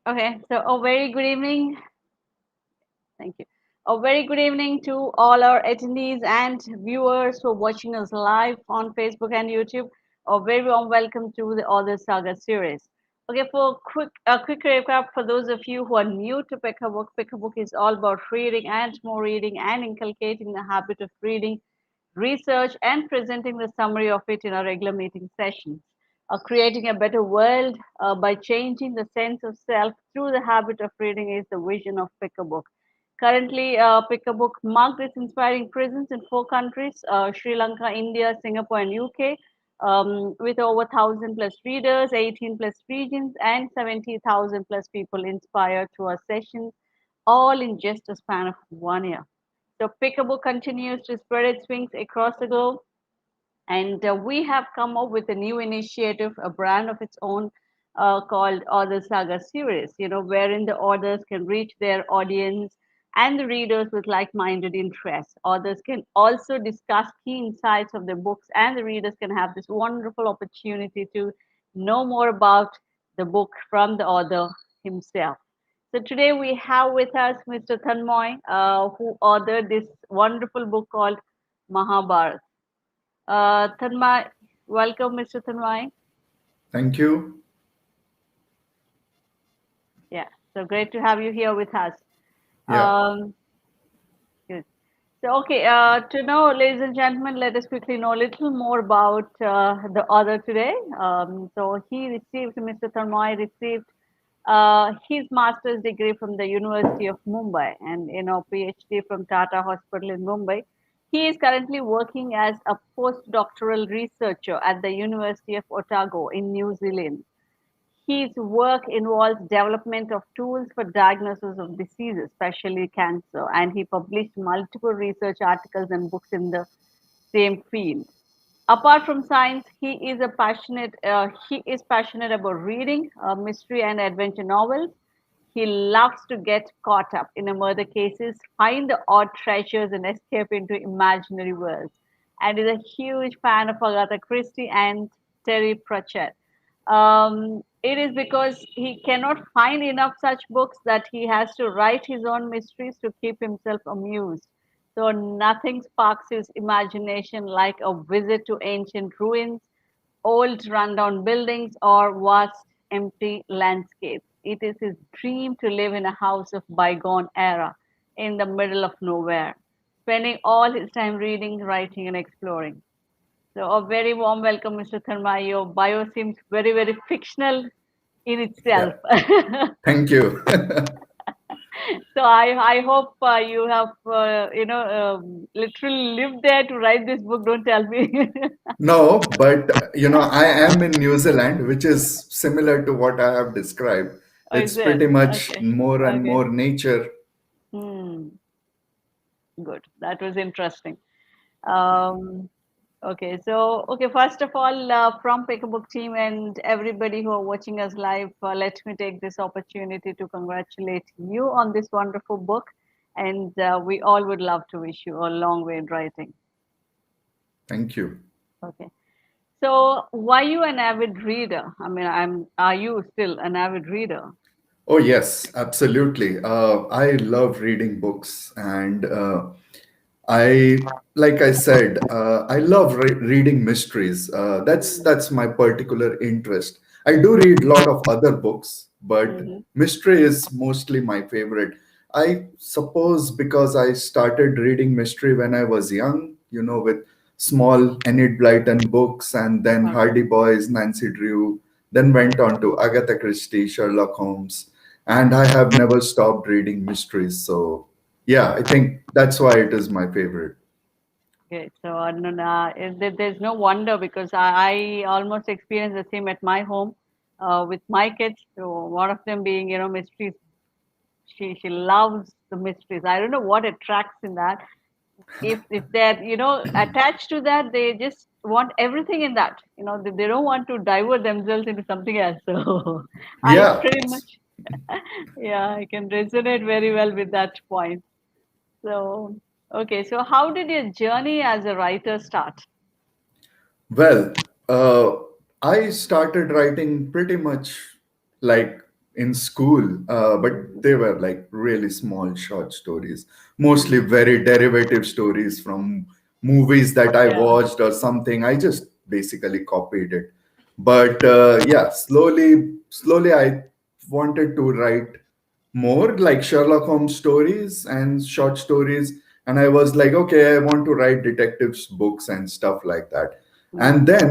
Okay, so a very good evening. Thank you. A very good evening to all our attendees and viewers who are watching us live on Facebook and YouTube. A very warm welcome to the Author Saga series. Okay, for a quick recap for those of you who are new to Pick a Book, Pick a Book is all about reading and more reading and inculcating the habit of reading, research, and presenting the summary of it in our regular meeting sessions. Creating a better world by changing the sense of self through the habit of reading is the vision of Pick a Book. Currently, Pick a Book marked its inspiring presence in four countries: Sri Lanka, India, Singapore, and UK, with over 1,000 plus readers, 18 plus regions, and 70,000 plus people inspired through our sessions, all in just a span of 1 year. So, Pick a Book continues to spread its wings across the globe, and we have come up with a new initiative, a brand of its own, called Author Saga series, wherein the authors can reach their audience and the readers with like-minded interests. Authors can also discuss key insights of their books, and the readers can have this wonderful opportunity to know more about the book from the author himself. So today we have with us Mr. Tanmoy, who authored this wonderful book called Mahabharata. Tanmay, welcome, Mr. Tanmay. Thank you. Yeah, so great to have you here with us. Yeah. Um, good. So, okay, to know, ladies and gentlemen, let us quickly know a little more about the author today. Mr. Tanmay received his master's degree from the University of Mumbai and, PhD from Tata Hospital in Mumbai. He is currently working as a postdoctoral researcher at the University of Otago in New Zealand. His work involves development of tools for diagnosis of diseases, especially cancer, and he published multiple research articles and books in the same field. Apart from science, he is passionate about reading mystery and adventure novels. He loves to get caught up in a murder cases, find the odd treasures, and escape into imaginary worlds. And is a huge fan of Agatha Christie and Terry Pratchett. It is because he cannot find enough such books that he has to write his own mysteries to keep himself amused. So nothing sparks his imagination like a visit to ancient ruins, old rundown buildings, or vast empty landscapes. It is his dream to live in a house of bygone era in the middle of nowhere, spending all his time reading, writing, and exploring. So a very warm welcome, Mr. Tharma. Your bio seems very, very fictional in itself. Yeah. Thank you. So I hope you have literally lived there to write this book. Don't tell me. No, but I am in New Zealand, which is similar to what I have described. Oh, is It's it? pretty much Okay. more and Okay. more nature. Hmm. Good. That was interesting. Um, okay. So, okay. First of all, from Pick a Book team and everybody who are watching us live, let me take this opportunity to congratulate you on this wonderful book. And we all would love to wish you a long way in writing. Thank you. Okay. So, why you an avid reader? I mean, are you still an avid reader? Oh, yes, absolutely. I love reading books, and like I said, I love reading mysteries. That's my particular interest. I do read a lot of other books, but Mm-hmm. mystery is mostly my favorite. I suppose because I started reading mystery when I was young, with small Enid Blyton books, and then Okay. Hardy Boys, Nancy Drew, then went on to Agatha Christie, Sherlock Holmes, and I have never stopped reading mysteries. So yeah, I think that's why it is my favorite. Okay, so no, no, there's no wonder because I almost experienced the same at my home with my kids. So one of them being, mysteries. She loves the mysteries. I don't know what attracts in that. If they're attached to that, they just want everything in that. They don't want to divert themselves into something else. So I Yeah. pretty much yeah, I can resonate very well with that point. So, okay, so how did your journey as a writer start? Well, uh, I started writing pretty much like in school, but they were like really small short stories, mostly very derivative stories from movies that I Yeah. watched or something. I just basically copied it. But yeah, slowly I wanted to write more like Sherlock Holmes stories and short stories. And I was like, okay, I want to write detectives books and stuff like that. And Mm. then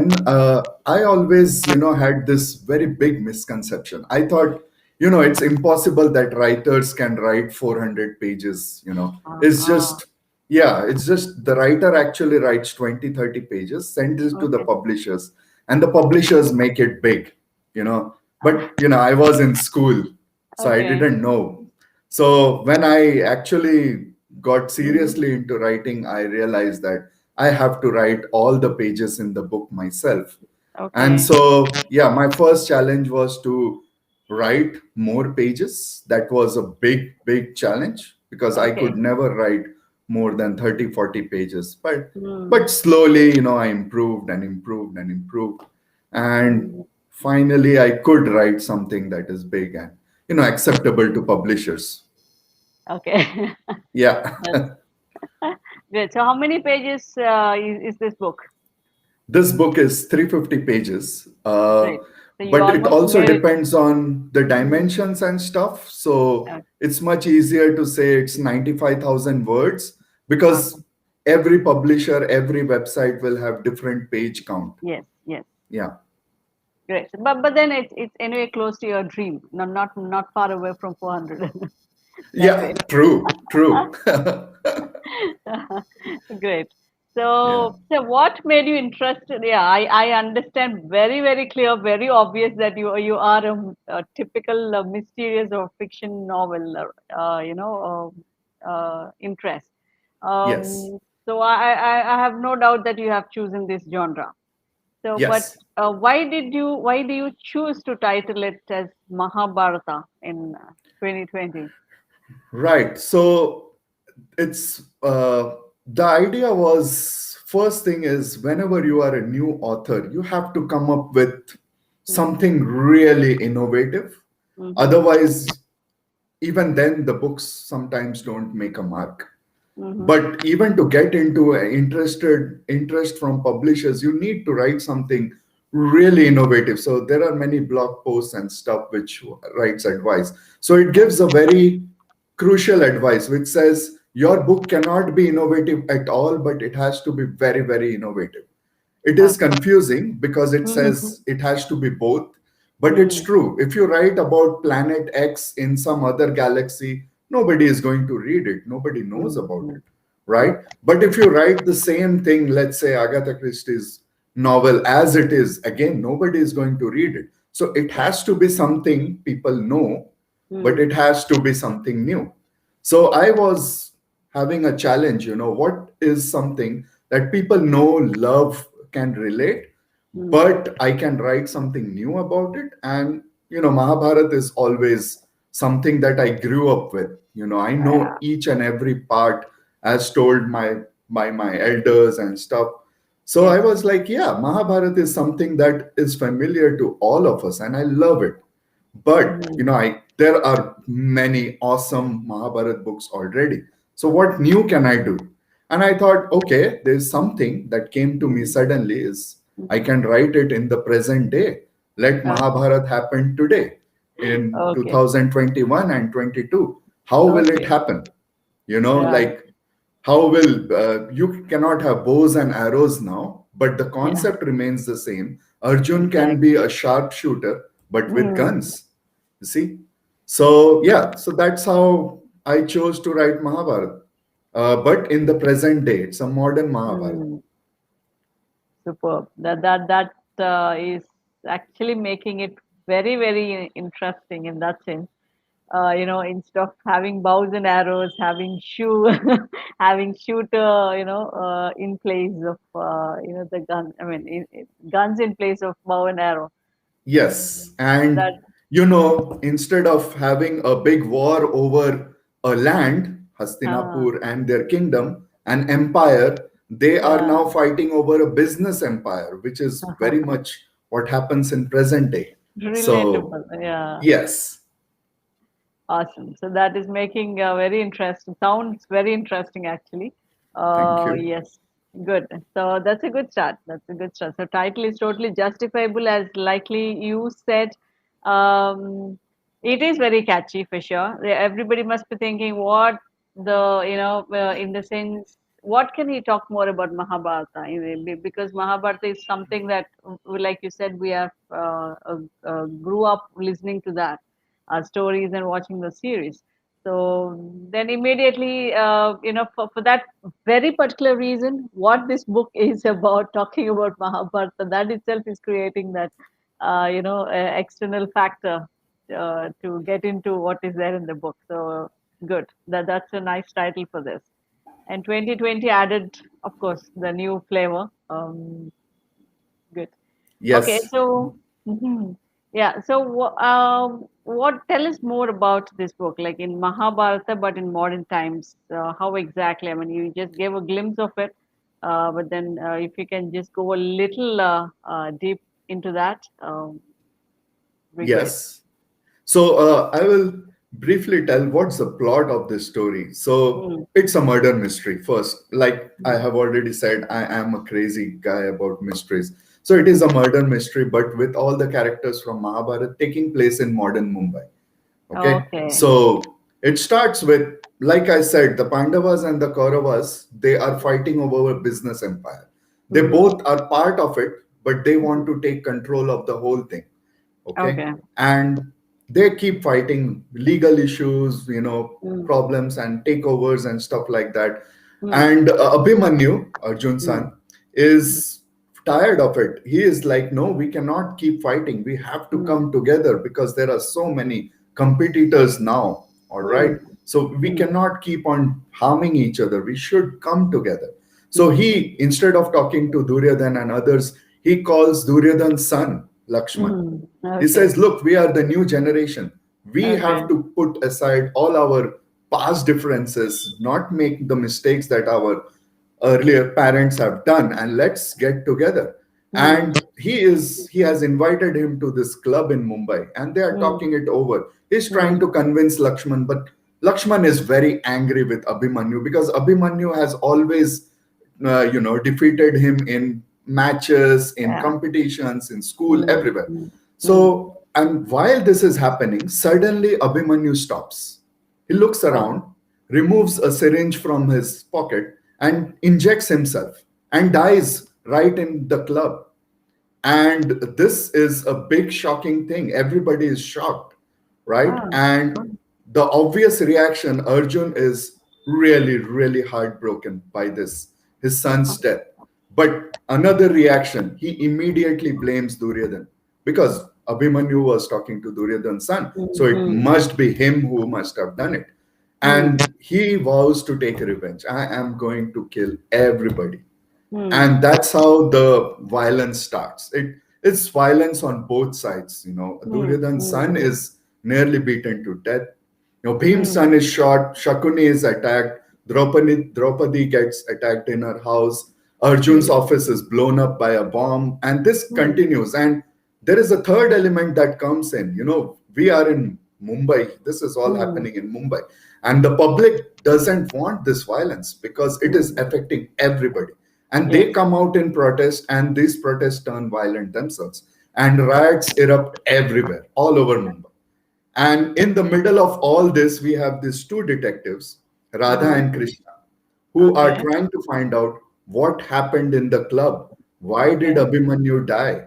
I always, had this very big misconception. I thought, it's impossible that writers can write 400 pages. It's Ah, just, yeah, it's just the writer actually writes 20, 30 pages, sends it to the okay. publishers, and the publishers make it big, you know. But, I was in school, so I Okay. didn't know. So when I actually got Hmm. seriously into writing, I realized that I have to write all the pages in the book myself. And Okay. so, yeah, my first challenge was to write more pages. That was a big, big challenge because I Okay. could never write more than 30, 40 pages. Hmm. But slowly, I improved and improved and improved. And Hmm. finally, I could write something that is big and, acceptable to publishers. Okay. Yeah. That's great. So, how many pages is this book? This book is 350 pages, Great. So, you but it almost also made it. depends on the Hmm. dimensions and stuff. So Uh, it's much easier to say it's 95,000 words okay. because every publisher, every website will have different page count. Yes. Yes. Yeah. Great. But then it's anyway close to your dream. Not far away from 400. That's Yeah, great. true, true. Great. Yeah. So what made you interested? Yeah, I understand very clear, very obvious that you are a typical mysterious or fiction novel, interest. Yes. So I have no doubt that you have chosen this genre. So, but Yes. why do you choose to title it as Mahabharata in 2020? Right. So it's the idea was first thing is whenever you are a new author, you have to come up with Mm-hmm. something really innovative. Mm-hmm. Otherwise, even then, the books sometimes don't make a mark. Mm-hmm. But even to get into interest from publishers, you need to write something really innovative. So there are many blog posts and stuff which writes advice. So it gives a very crucial advice which says your book cannot be innovative at all, but it has to be very, very innovative. It is Okay. confusing because it Mm-hmm. says it has to be both, but it's Mm-hmm. true. If you write about planet X in some other galaxy, nobody is going to read it. Nobody knows about Mm-hmm. it, right? But if you write the same thing, let's say Agatha Christie's novel as it is, again, nobody is going to read it. So it has to be something people know, but Mm-hmm. it has to be something new. So I was having a challenge, what is something that people know, love, can relate, Mm-hmm. but I can write something new about it. And, Mahabharata is always something that I grew up with. I know Yeah. each and every part as told by my elders and stuff. So I Yes. was like, yeah, Mahabharata is something that is familiar to all of us, and I love it. But Mm-hmm. I there are many awesome Mahabharata books already. So what new can I do? And I thought, okay, there's something that came to me Mm-hmm. suddenly is I can write it in the present day. Let Okay. Mahabharata happen today in Okay. 2021 and 22. How will it Okay. happen? Yeah. Like how will you cannot have bows and arrows now, but the Yeah. concept remains the same. Arjun can be Exactly. a sharpshooter, but with Mm. guns. You see? So yeah, so that's how I chose to write Mahabharata. But in the present day, it's a modern Mahabharata. Mm. Superb. That is actually making it very interesting in that sense. Instead of having bows and arrows, having having shooter, in place of, the gun. I mean, guns in place of bow and arrow. Yes, That. and instead of having a big war over a land, Uh, Hastinapur and their kingdom, an empire, they are yeah. now fighting over a business empire, which is very much what happens in present day. So, Relatable. Yeah. yes. Awesome. So that is making very interesting. Sounds very interesting, actually. Thank you. Yes, good. So that's a good start. That's a good start. So title is totally justifiable, as likely you said. Um, it is very catchy for sure. Everybody must be thinking what in the sense, what can he talk more about Mahabharata? Because Mahabharata is something that, like you said, we have grew up listening to that stories and watching the series. So then immediately, for that very particular reason, what this book is about, talking about Mahabharata, that itself is creating that, external factor to get into what is there in the book. So good. That's a nice title for this. And 2020 added, of course, the new flavor. Good. Okay, Yes. so yeah, so what tell us more about this book, like in Mahabharata, but in modern times? How exactly? I mean, you just gave a glimpse of it, but then if you can just go a little deep into that, be great. Yes. So I will briefly tell what's the plot of this story. So Mm, it's a murder mystery. First, like I mm. have already said, I am a crazy guy about mysteries. So it is a murder mystery, but with all the characters from Mahabharata taking place in modern Mumbai. Okay, Okay. so it starts with, like I said, the Pandavas and the Kauravas, they are fighting over a business empire. They Mm-hmm. both are part of it, but they want to take control of the whole thing. Okay, Okay. and they keep fighting legal issues, Mm, problems and takeovers and stuff like that. mm, And Abhimanyu, Arjun's mm, son, is tired of it. He is like, no, we cannot keep fighting. We have to mm, come together because there are so many competitors now. All right. mm, So we mm, cannot keep on harming each other. We should come together. So mm, he, instead of talking to Duryodhan and others, he calls Duryodhan's son, Lakshman. mm. He Okay. says, look, we are the new generation. We Okay. have to put aside all our past differences, not make the mistakes that our earlier parents have done, and let's get together. Mm, And he has invited him to this club in Mumbai, and they are mm, talking it over. He's trying mm, to convince Lakshman, but Lakshman is very angry with Abhimanyu because Abhimanyu has always defeated him in matches, in yeah. competitions, in school, Mm, everywhere. mm, mm. So, and while this is happening, suddenly Abhimanyu stops. He looks Oh. around, removes a syringe from his pocket, and injects himself and dies right in the club. And this is a big shocking thing. Everybody is shocked, right? Ah. And the obvious reaction, Arjun is really, really heartbroken by this, his son's death. But another reaction, he immediately blames Duryodhan because Abhimanyu was talking to Duryodhan's son. So it Mm-hmm. must be him who must have done it. Mm, And he vows to take revenge. I am going to kill everybody. mm, And that's how the violence starts. It's violence on both sides. mm, Duryodhan's mm, son is nearly beaten to death. Bhim's mm, son is shot. Shakuni is attacked. Draupadi gets attacked in her house. Arjun's mm, office is blown up by a bomb, and this mm, continues. And there is a third element that comes in. We are in Mumbai. This is all mm. happening in Mumbai, and the public doesn't want this violence because it is Mm. affecting everybody. And they Yes. come out in protest, and these protests turn violent themselves, and riots erupt everywhere, all over Mumbai. And in the middle of all this, we have these two detectives, Radha Mm. and Krishna, who are Okay. trying to find out what happened in the club. Why did Okay. Abhimanyu die?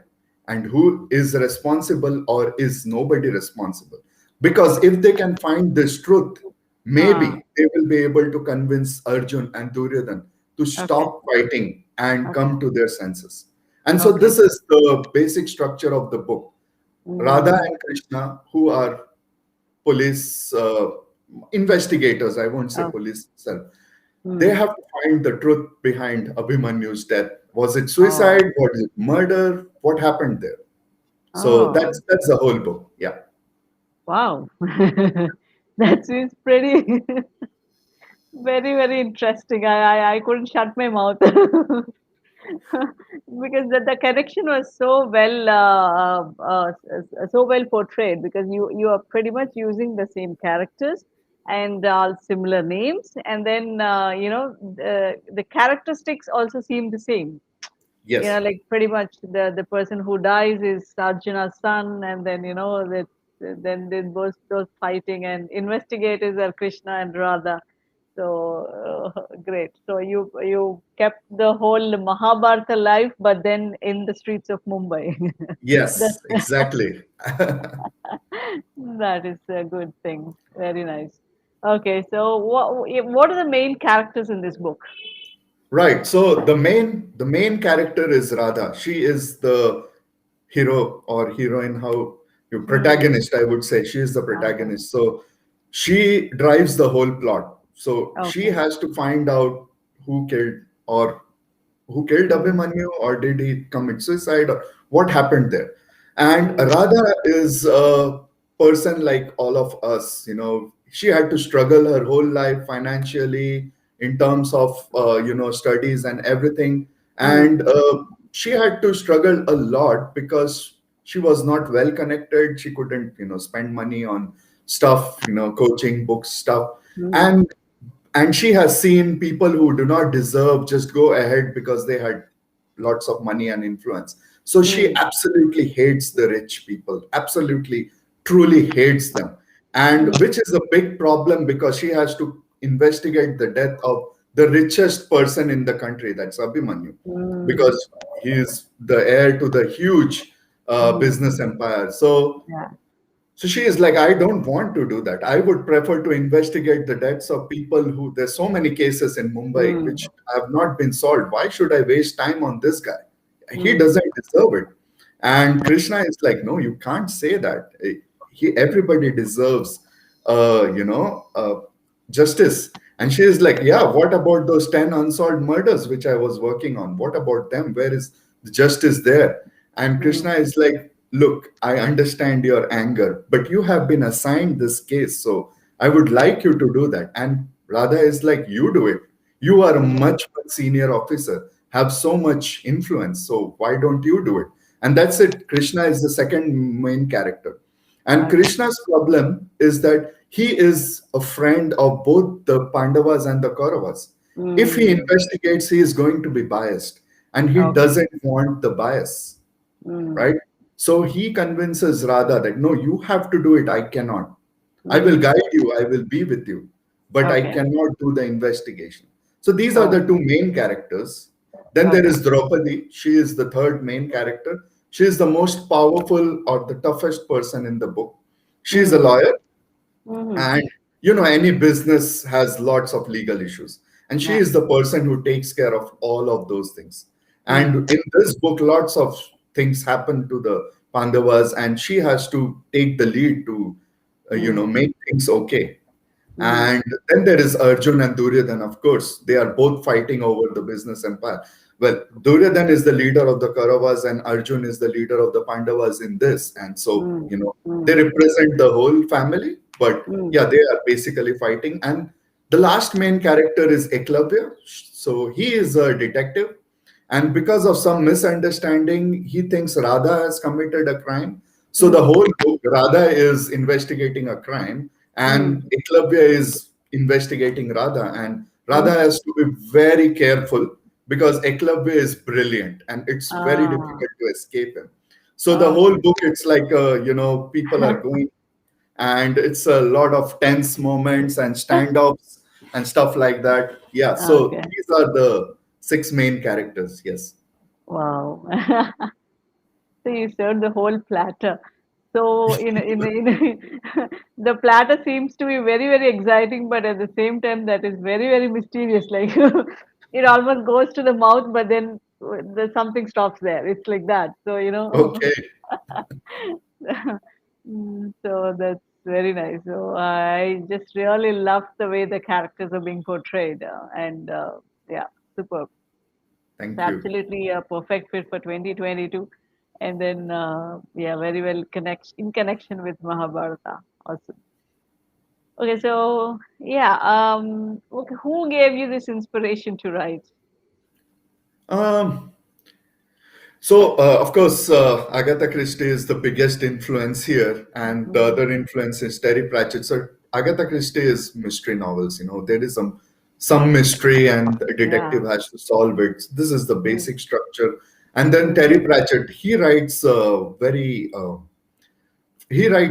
And who is responsible, or is nobody responsible? Because if they can find this truth, Ah. maybe they will be able to convince Arjun and Duryodhan to Okay. stop fighting and Okay. come to their senses. And so Okay. this is the basic structure of the book. Radha Mm. and Krishna, who are police investigators, I won't say Oh. police itself, they Mm. have to find the truth behind Abhimanyu's death. Was it Oh. suicide? Was it murder? What happened there? So Oh. that's the whole book. Yeah. Wow. That is pretty very, very interesting. I couldn't shut my mouth. Because the connection was so well so well portrayed, because you are pretty much using the same characters and similar names, and then the characteristics also seem the same. Yes, Like pretty much the person who dies is Arjuna's son, and then that then they both those fighting, and investigators are Krishna and Radha. So great. So you kept the whole Mahabharata life, but then in the streets of Mumbai. That's yes, exactly. that is a good thing. Very nice. Okay, so what are the main characters in this book? Right. So the main character is Radha. She is the hero or heroine, how you Hmm. protagonist, I would say. She is the Okay. protagonist. So she drives the whole plot. So she Okay. has to find out who killed or who killed Hmm. Abhimanyu, or did he commit suicide, or what happened there. And Hmm. Radha is a person like all of us. She had to struggle her whole life financially in terms of studies and everything. Hmm. And she had to struggle a lot because she was not well connected. She couldn't spend money on stuff, coaching, books, stuff. Hmm. And she has seen people who do not deserve just go ahead because they had lots of money and influence. So she Hmm. absolutely hates the rich people, absolutely, truly hates them. And Hmm. which is a big problem because she has to investigate the death of the richest person in the country, that's Abhimanyu, Hmm. because he is the heir to the huge Hmm. business empire. So she is like, I don't want to do that. I would prefer to investigate the deaths of people who, there's so many cases in Mumbai Hmm. which have not been solved. Why should I waste time on this guy? He Hmm. doesn't deserve it. And Krishna is like, no, you can't say that. Everybody deserves, justice. And she is like, yeah, what about those 10 unsolved murders which I was working on? What about them? Where is the justice there? And Hmm. Krishna is like, look, I understand your anger, but you have been assigned this case. So I would like you to do that. And Radha is like, you do it. You are a Hmm. much, much senior officer, have so much influence. So why don't you do it? And that's it. Krishna is the second main character. And Okay. Krishna's problem is that he is a friend of both the Pandavas and the Kauravas. If he Hmm. investigates, he is going to be biased, and he Okay. doesn't want the bias, Hmm. right? So he convinces Radha that no, you have to do it. I cannot. I will Hmm. guide you. I will be with you, but I Okay. cannot do the investigation. So these are the Okay. two main characters. Then there Okay. is Draupadi. She is the third main character. She is the most powerful or the toughest person in the book. She is a Hmm. lawyer, Hmm. and any business has lots of legal issues, and she Yeah. is the person who takes care of all of those things. Hmm. And in this book, lots of things happen to the Pandavas, and she has to take the lead to Hmm. make things okay. Hmm. And then there is Arjun and Duryodhan. Of course, they are both fighting over the business empire. Well, Duryodhan is the leader of the Kauravas, and Arjun is the leader of the Pandavas in this. And so, Hmm. they Hmm. represent the whole family. But Hmm. yeah, they are basically fighting. And the last main character is Eklavya. So he is a detective. And because of some misunderstanding, he thinks Radha has committed a crime. So the Hmm. whole book, Radha is investigating a crime, Hmm. and Eklavya is investigating Radha. And Radha Hmm. has to be very careful because Eklavya is brilliant and it's very Ah. difficult to escape him. So the whole Okay. book, it's like, people are going, and it's a lot of tense moments and standoffs and stuff like that. Yeah, so Okay. these are the six main characters. Yes. Wow. So you served the whole platter. So the platter seems to be very, very exciting, but at the same time, that is very, very mysterious. Like it almost goes to the mouth, but then there's something stops there. It's like that. So Okay. So that's very nice. So I just really love the way the characters are being portrayed, and yeah, superb. So Thank you. absolutely a perfect fit for 2022. And then, yeah, very well in connection with Mahabharata. Awesome. Okay, so yeah, okay, who gave you this inspiration to write? So, of course, Agatha Christie is the biggest influence here, and the Mm, other influence is Terry Pratchett. So, Agatha Christie is mystery novels. There is some mystery, and a yeah. detective has to solve it. This is the Mm, basic structure. And then mm, Terry Pratchett, he writes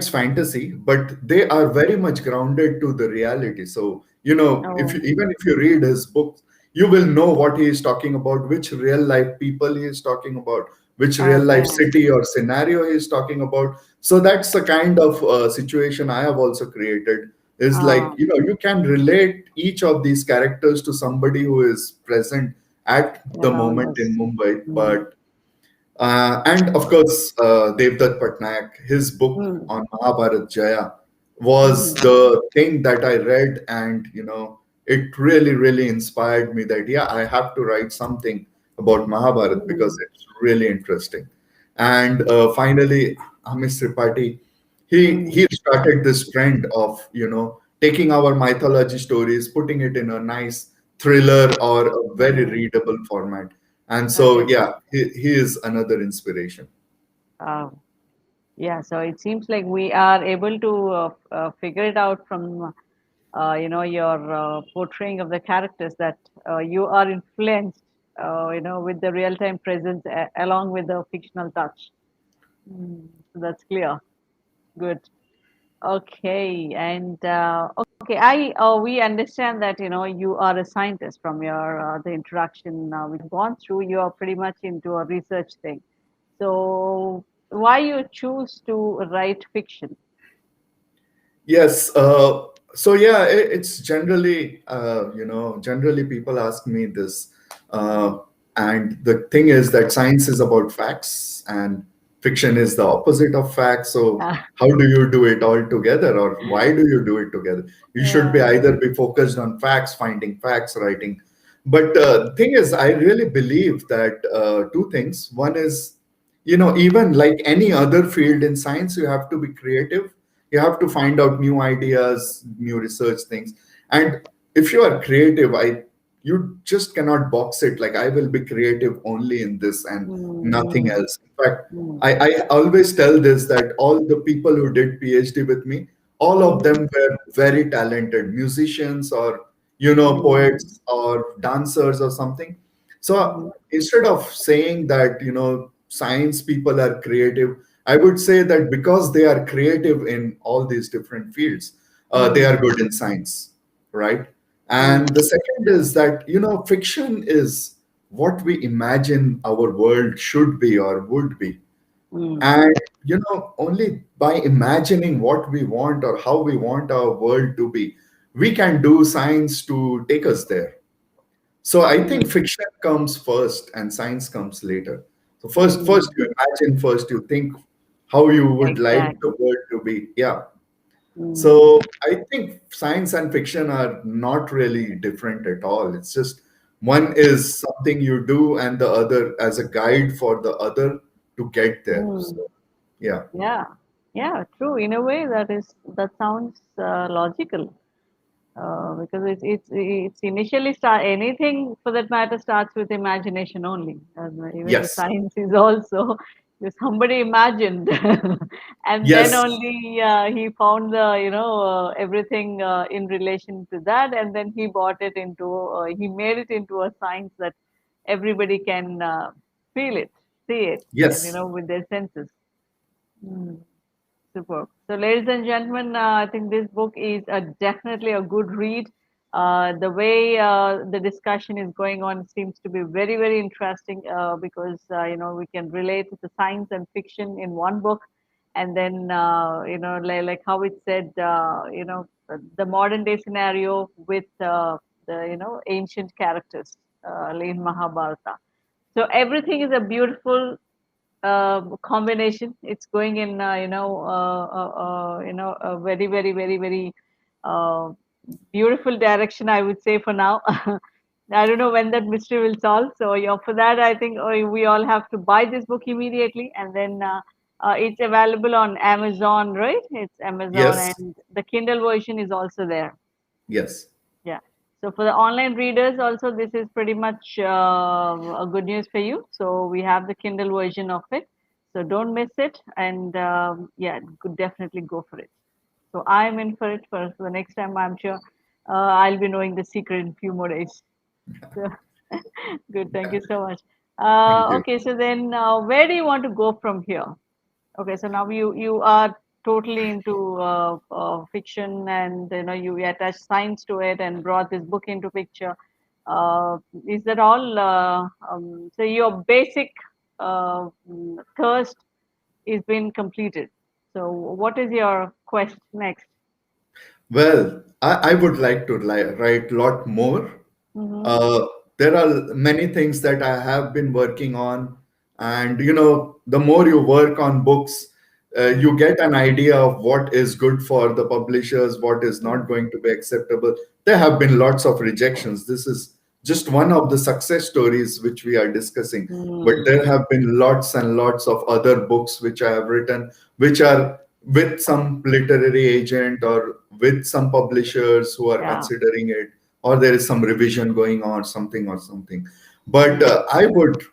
fantasy, but they are very much grounded to the reality. So, if oh, even if you read his books, you will know what he is talking about, which real life people he is talking about, which real life okay. city or scenario he is talking about. So that's the kind of situation I have also created. Is like, Um, you can relate each of these characters to somebody who is present at the around moment us. in Mumbai, Mm, but and of course, Devdutt Patnaik, his book mm, on Mahabharat Jaya was mhm, the thing that I read, and it really, really inspired me that yeah, I have to write something about Mahabharat because mm, it's really interesting. And finally, Amish Tripathi, he mm, started this trend of taking our mythology stories, putting it in a nice thriller or a very mm. readable format. And so, Okay. yeah, he is another inspiration. Uh, yeah, so it seems like we are able to figure it out from your portraying of the characters that you are influenced with the real time presence along with the fictional touch. So that's clear. Good. Okay, and okay, I we understand that you are a scientist from your the interaction we've gone through. You are pretty much into a research thing. So why you choose to write fiction? Yes. So yeah, it's generally, generally people ask me this, uh, and the thing is that science is about facts, and fiction is the opposite of facts. So Uh, how do you do it all together, or why do you do it together? You should be yeah. either be focused on facts, finding facts, writing. But thing is, I really believe that two things. One is, even like any other field in science, you have to be creative. You have to find out new ideas, new research things. And if you are creative, you just cannot box it like I will be creative only in this and nothing Mm, else. In fact, mm, I always tell this that all the people who did PhD with me, all of mm, them were very talented musicians or mm, poets or dancers or something. So mm, instead of saying that science people are creative, I would say that because they are creative in all these different fields, they mm, are good in science, right? And the mm, second is that fiction is what we imagine our world should be or would be. mm, And only by imagining what we want or how we want our world to be, we can do science to take us there. So I think mm. fiction comes first and science comes later. So first Mm, you imagine, first you think how you would like the exactly. world to be. Yeah. Mm, So I think science and fiction are not really different at all. It's just one is something you do and the other as a guide for the other to get there. mm. So yeah. Yeah, yeah, true. In a way, that sounds logical because it's initially start anything for that matter starts with imagination only. Even the Yes. science is also somebody imagined, and then Yes. only he found the everything in relation to that, and then he brought it into he made it into a science that everybody can feel it, see it, and Yes. with their senses. Mm. Superb. So, ladies and gentlemen, I think this book is definitely a good read. The way the discussion is going on seems to be very, very interesting because we can relate the science and fiction in one book, and then like how it said, the modern day scenario with the ancient characters in Mahabharata. So everything is a beautiful combination. It's going in, a very, very, very, very uh, beautiful direction, I would say for now. I don't know when that mystery will solve. So yeah, for that, I think we all have to buy this book immediately, and then it's available on Amazon, right? It's Amazon, Yes. and the Kindle version is also there. Yes. Yeah. So for the online readers also, this is pretty much a good news for you. So we have the Kindle version of it. So don't miss it. And yeah, could definitely go for it. So I'm in for it for the next time. I'm sure I'll be knowing the secret in few more days. So good. Thank you so much. Thank you. Okay. So then where do you want to go from here? Okay, so now you are totally into fiction, and you attach science to it and brought this book into picture. Is that all? So your basic thirst is been completed. So what is your quest next? Well, I would like to write a lot more. Mm-hmm. Uh, there are many things that I have been working on, and the more you work on books, you get an idea of what is good for the publishers, what is not going to be acceptable. There have been lots of rejections. This is just one of the success stories which we are discussing, but there Mm-hmm. have been lots and lots of other books which I have written, which are with some literary agent or with some publishers who are Yeah. considering it, or there is some revision going on, something. But Mm-hmm.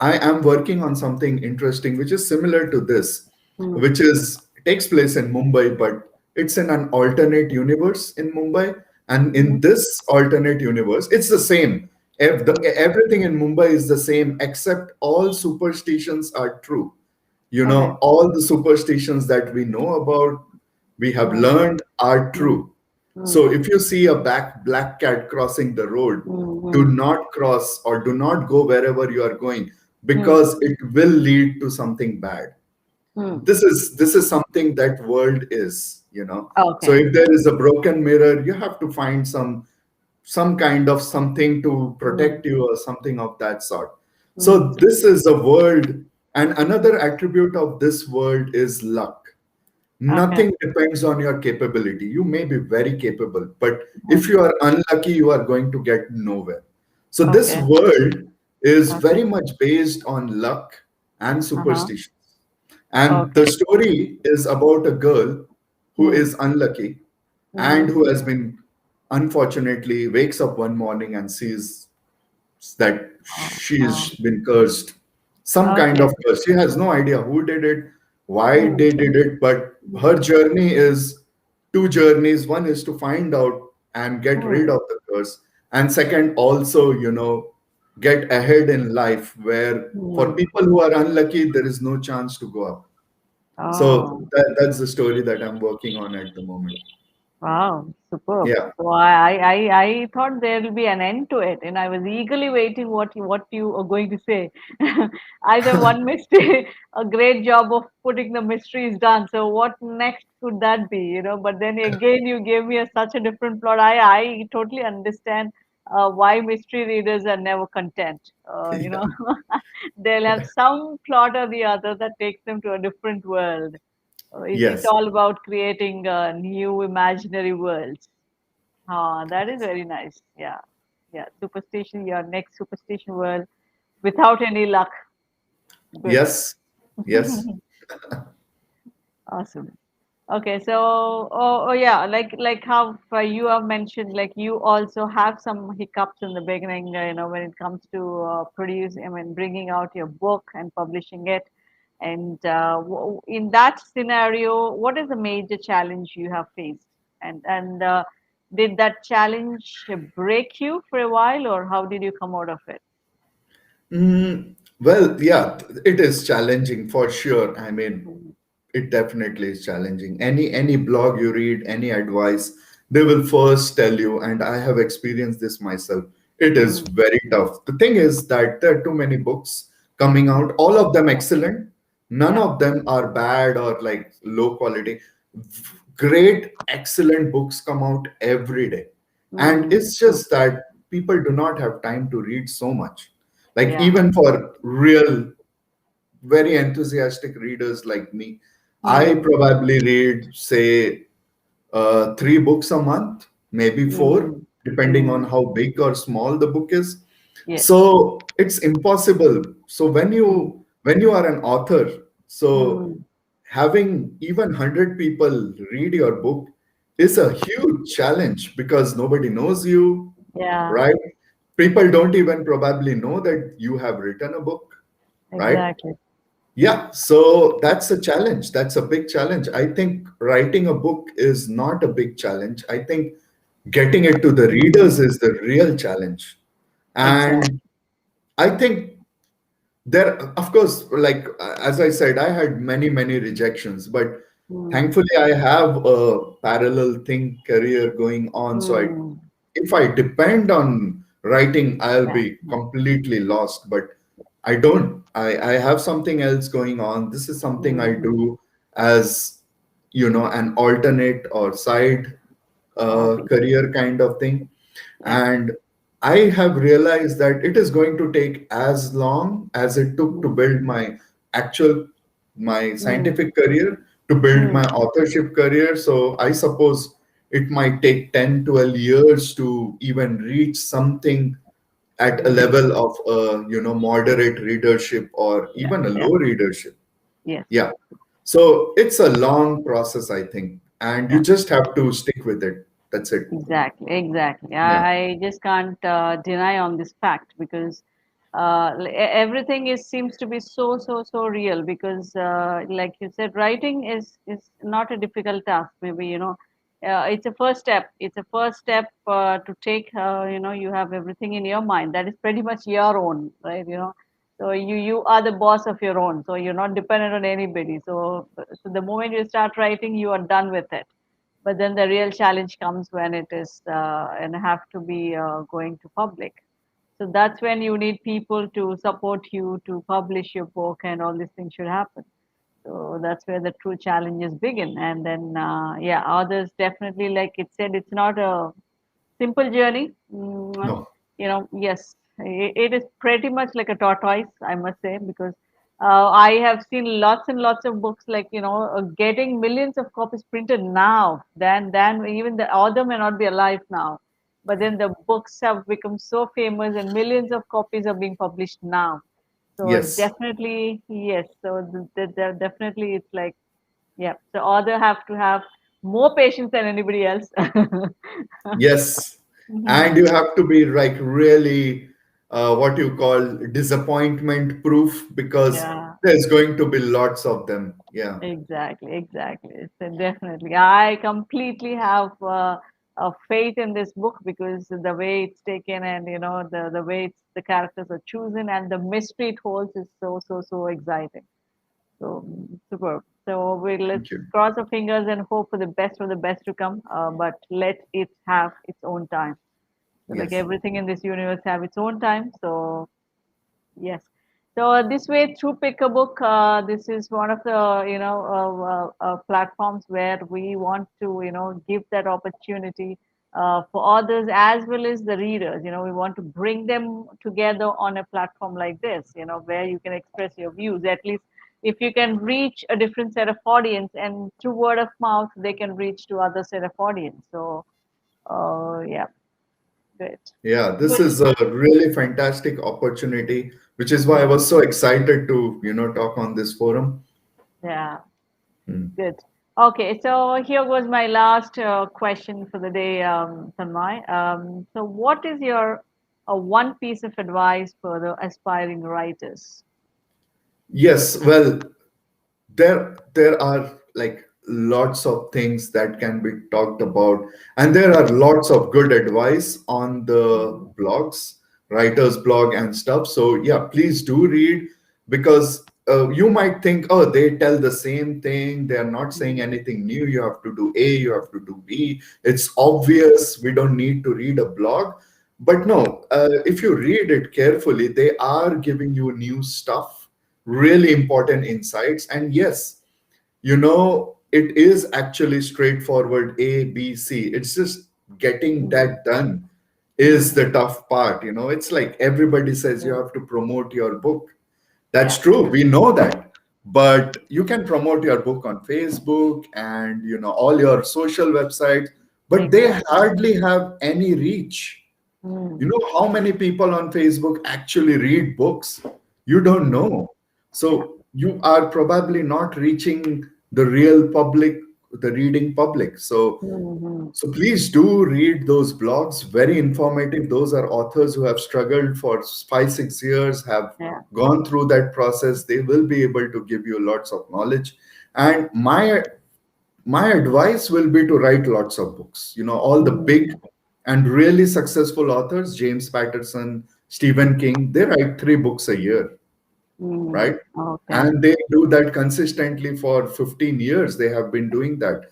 I am working on something interesting which is similar to this, which is takes place in Mumbai, but it's in an alternate universe in Mumbai. And Mm-hmm. in this alternate universe, it's the same. Everything in Mumbai is the same, except all superstitions are true. Okay. All the superstitions that we know about, we have Mm-hmm. learned are Mm-hmm. true. So if you see a black cat crossing the road, do Mm-hmm. not cross or do not go wherever you are going, Mm-hmm. because it will lead to something bad. Mm-hmm. This is something that world is. So Okay. if there is a broken mirror, you have to find some kind of something to Mm-hmm. protect you or something of that sort. Mm-hmm. So this is a world, and another attribute of this world is luck. Okay. Nothing depends on your capability. You may be very capable, but if Mm. you are unlucky, you are going to get nowhere. So this Okay. world is Okay. very much based on luck and Uh-huh. superstition. And the Okay. story is about a girl who Hmm. is unlucky and Mm-hmm. who has been, unfortunately, wakes up one morning and sees that Oh, she's been cursed. Some kind okay. of curse. She has no idea who did it, why Hmm. they did it, but her journey is two journeys. One is to find out and get rid Hmm. of the curse. And second, also, get ahead in life, where for Hmm. people who are unlucky, there is no chance to go up. So Oh. that's the story that I'm working on at the moment. Wow, superb. Yeah. So I thought there will be an end to it, and I was eagerly waiting what you are going to say. Either one mystery, a great job of putting the mystery is done. So what next could that be? But then again, you gave me such a different plot. I totally understand why mystery readers are never content. Yeah. They'll have some plot or the other that takes them to a different world. It's Yes. all about creating new imaginary worlds. That is very nice. Yeah. Yeah. Superstition, your next superstition world without any luck. Good. Yes. Yes. Awesome. Okay, so oh yeah, like how you have mentioned, like you also have some hiccups in the beginning, when it comes to bringing out your book and publishing it. And in that scenario, what is the major challenge you have faced? And did that challenge break you for a while, or how did you come out of it? Well, yeah, it is challenging for sure. I mean, Mhm. it definitely is challenging. Any blog you read, any advice, they will first tell you, and I have experienced this myself. It is Mm. very tough. The thing is that there are too many books coming out, all of them Yeah, excellent. None yeah. of them are bad or like low quality. Great, excellent books come out every day. And Mm. it's True. just that people do not have time to read so much. Like Yeah. even for real very enthusiastic readers like me, I Mm. probably read, say, 3 books a month, maybe four, Mm. depending on Mm. how big or small the book is. Yes. So it's impossible. So when Mm. you are an author, so Mm. having even 100 people read your book is a huge challenge because nobody knows you. Yeah, right? People don't even probably know that you have written a book, right? exactly. Yeah, so that's a challenge. That's a big challenge. I think writing a book is not a big challenge. I think getting it to the readers Mm, is the real challenge. And exactly. I think there, of course, like as I said, I had many rejections, but Mm, thankfully I have a parallel thing career going on. So mm, if I depend on writing, I'll yeah, be yeah. completely lost. But I don't. I have something else going on. This is something I Mm, do as, an alternate or side hobby. career kind of thing. Yeah. And I have realized that it is going to take as long as it took to Mm, build my mm, scientific career, to build mm, my authorship career. So I suppose it might take 10, 12 years to even reach something at a mm. level of moderate readership or Yeah, even a yeah, low readership. yes, Yeah. So it's a long process, I think, and you yeah. just have to stick with it. That's it. Exactly, exactly. Yeah. I just can't deny on this fact because everything is seems to be so real because like you said, writing is not a difficult task. Maybe it's a first step. It's a first step to take. You have everything in your mind that is pretty much your own, right? So you are the boss of your own. So you're not dependent on anybody. So the moment you start writing, you are done with it, but then the real challenge comes when it is and have to be going to public. So that's when you need people to support you to publish your book, and all these things should happen. So that's where the true challenges begin. And then yeah, others definitely, like it said, it's not a simple journey. No. Yes, it is pretty much like a tortoise, I must say, because I have seen lots and lots of books, like getting millions of copies printed now. Then even the author may not be alive now, but then the books have become so famous, and millions of copies are being published now. So Yes. definitely, yes. So definitely, it's like, yeah. So author have to have more patience than anybody else. Yes. And Mhm. you have to be like really what you call disappointment proof, because Yeah, there's going to be lots of them. Yeah. exactly, exactly. So definitely, I completely have a faith in this book because the way it's taken, and the way the characters are chosen, and the mystery it holds is so exciting. So superb. So let's Thank you. cross our fingers and hope for the best to come. But let it have its own time. So like Yes. everything in this universe have its own time. So yes. So this way, through Pick a Book, this is one of the platforms where we want to give that opportunity for others as well as the readers. We want to bring them together on a platform like this. Where you can express your views. At least if you can reach a different set of audience, and through word of mouth, they can reach to other set of audience. So yeah, great, Yeah, this good. is a really fantastic opportunity, which is why I was so excited to, talk on this forum. Yeah. Hmm. Good. Okay, so here was my last question for the day, Tanmay. So, what is your one piece of advice for the aspiring writers? Yes, well, there are like lots of things that can be talked about, and there are lots of good advice on the Mm, blogs, writers blog and stuff. So yeah, please do read, because you might think, oh, they tell the same thing, they are not saying mm, anything new, you have to do A, you have to do B, it's obvious, we don't need to read a blog. But no, if you read it carefully, they are giving you new stuff, really important insights. And yes, it is actually straightforward A, B, C. It's just getting mm, that done is mm. the tough part. It's like everybody says you Yeah, have to promote your book. That's yeah, true. We know that. But you can promote your book on Facebook and all your social websites, but they exactly. hardly have any reach. You Mm, know how many people on Facebook actually read books? You don't mm, know. yeah, So you are probably not reaching the real public the reading public. So Hmm. so please do read those blogs, very informative. Those are authors who have struggled for 5, 6 years, have Yeah. gone through that process. They will be able to give you lots of knowledge. And my advice will be to write lots of books. All the big Mm, and really successful authors, James Patterson, Stephen King, they write 3 books a year, mm. right? Okay. And they do that consistently for 15 years. They have been doing that.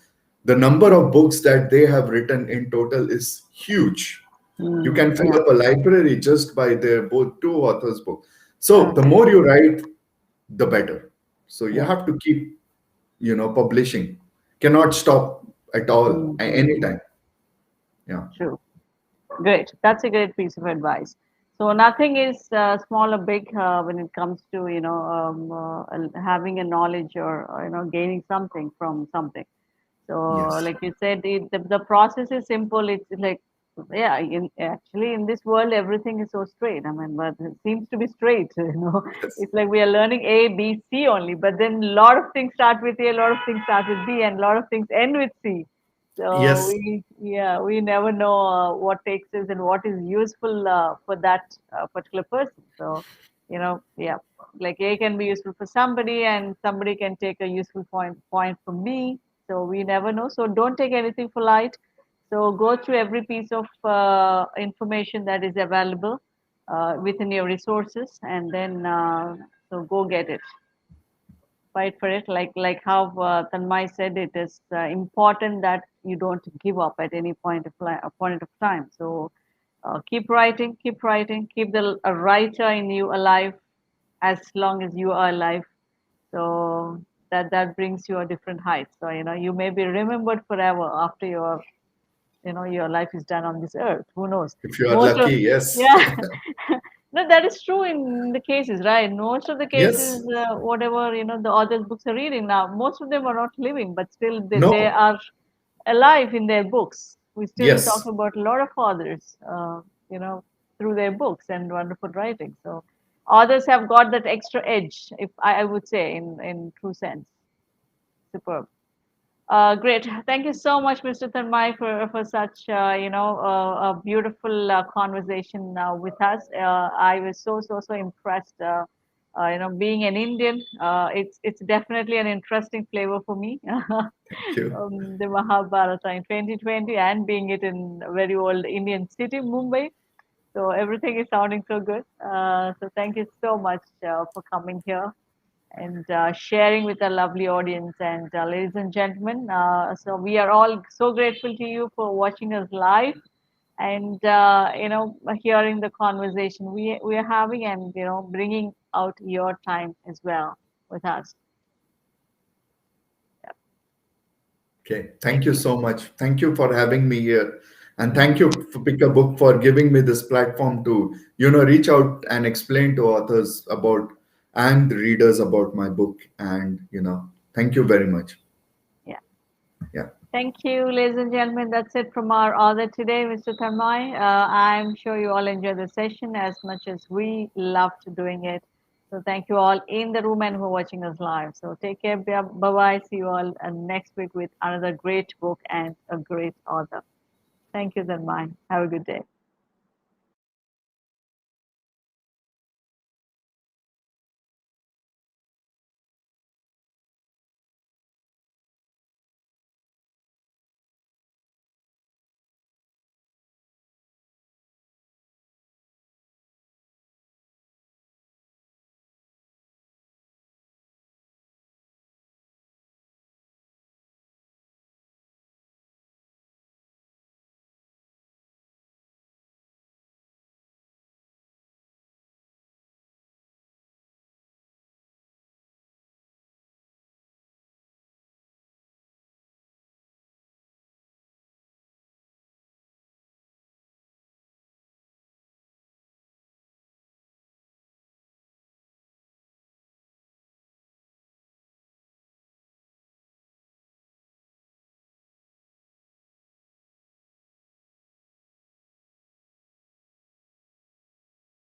The number of books that they have written in total is huge. You Mm, can fill yeah. up a library just by their both two authors' book. So the Okay. more you write, the better. So you Yeah. have to keep, publishing. Cannot stop at all, Mm-hmm. anytime. Yeah. True. Great. That's a great piece of advice. So nothing is small or big when it comes to having a knowledge or gaining something from something. So Yes. like you said, the process is simple. It's like yeah, actually in this world everything is so straight. I mean, but it seems to be straight. Yes. It's like we are learning A, B, C only, but then a lot of things start with A, a lot of things start with B, and a lot of things end with C. So Yes. we never know what takes us and what is useful for that particular person. So, yeah, like A can be useful for somebody, and somebody can take a useful point from me. So we never know. So don't take anything for light. So go through every piece of information that is available within your resources, and then so go get it, fight for it. Like how Tanmay said, it is important that you don't give up at any point of time. So keep writing, keep the a writer in you alive as long as you are alive. So that brings you a different height. So you may be remembered forever after your life is done on this earth. Who knows? If you are Most of lucky, yes. yeah. No, that is true in the cases, right? Most of the cases, Yes. whatever the author's books are reading now, most of them are not living, but still they No. are alive in their books. We still talk Yes. about a lot of authors, you know, through their books and wonderful writing. So authors have got that extra edge, if I would say, in true sense. Superb. Great. Thank you so much, Mr. Tanmay, for such a beautiful conversation with us. I was so impressed. Being an Indian, it's definitely an interesting flavor for me. Thank you. The Mahabharata in 2020, and being it in a very old Indian city, Mumbai. So everything is sounding so good. So thank you so much for coming here and sharing with our lovely audience. And ladies and gentlemen, so we are all so grateful to you for watching us live and hearing the conversation we are having, and bringing out your time as well with us. Yeah. Okay. Thank Thank you you. so much. Thank you for having me here. And thank you for Pick a Book for giving me this platform to, reach out and explain to authors about and readers about my book. And, thank you very much. Yeah. Yeah. Thank you, ladies and gentlemen. That's it from our author today, Mr. Tanmay. I'm sure you all enjoyed the session as much as we loved doing it. So thank you all in the room and who are watching us live. So take care. Bye bye. See you all next week with another great book and a great author. Thank you, Tanmay. Have a good day.